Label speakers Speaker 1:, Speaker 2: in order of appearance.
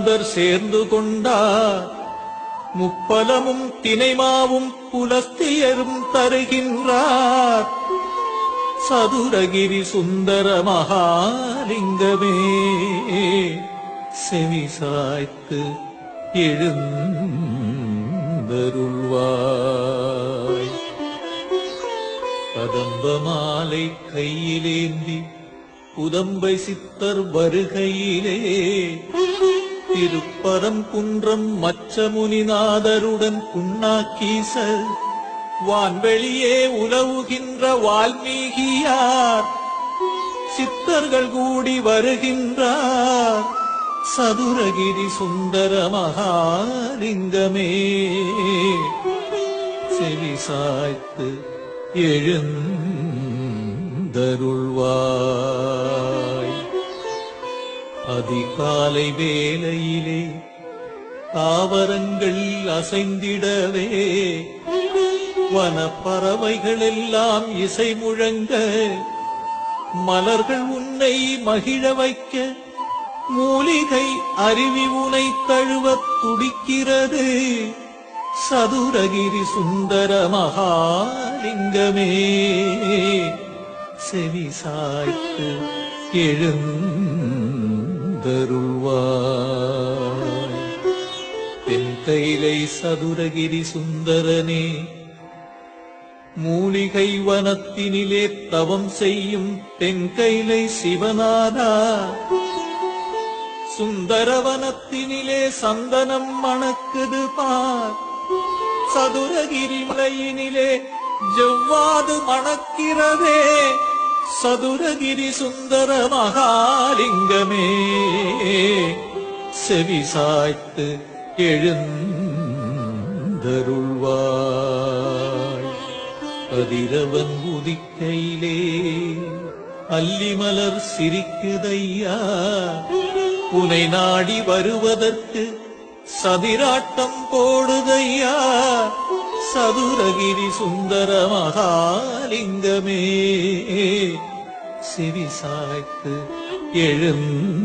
Speaker 1: முனிநாதர் சேர்ந்து கொண்டார். முப்பலமும் தினைமாவும் புலஸ்தியரும் தருகின்றார். சதுரகிரி சுந்தர மகாலிங்கமே செவிசாய்த்து எழுந்தருள்வாய். கதம்ப மாலை கையிலேந்தி புதம்பை சித்தர் வருகையிலே திருப்பரம் குன்றம் மச்ச முனிநாதருடன் புண்ணாக்கீசர் வான்வெளியே உலவுகின்ற வால்மீகியார் சித்தர்கள் கூடி வருகின்றார். சதுரகிரி சுந்தர மகாலிங்கமே செவிசாய்த்து எழுந்தருள்வாய். அதிகாலை வேளையிலே தாவரங்கள் அசைந்திடவே வனப்பறவைகள் எல்லாம் இசை முழங்க மலர்கள் உன்னை மகிழ வைக்க மூலிகை அருவி உனை தழுவத் துடிக்கிறது. சதுரகிரி சுந்தர மகாலிங்கமே செவிசாய்த்து எழுந்தருள்வாய். தென்கைலை சதுரகிரி சுந்தரனே மூலிகை வனத்தினிலே தவம் செய்யும் தென்கைலை சிவநாதா சுந்தரவனத்தினிலே சந்தனம் மணக்குது பார். சதுரகிரி மலையினிலே ஜவ்வாது மணக்கிறதே. சதுரகிரி சுந்தர மகாலிங்கமே செவிசாய்த்து எழுந்தருள்வாய். கதிரவன் உதிக்கையிலே அல்லிமலர் சிரிக்குதையா உனை நாடி வருவதற்கு சதிராட்டம் போடுதையா. சதுரகிரி சுந்தர மகாலிங்கமே செவிசாய்த்து எழுந்தருள்வாய்.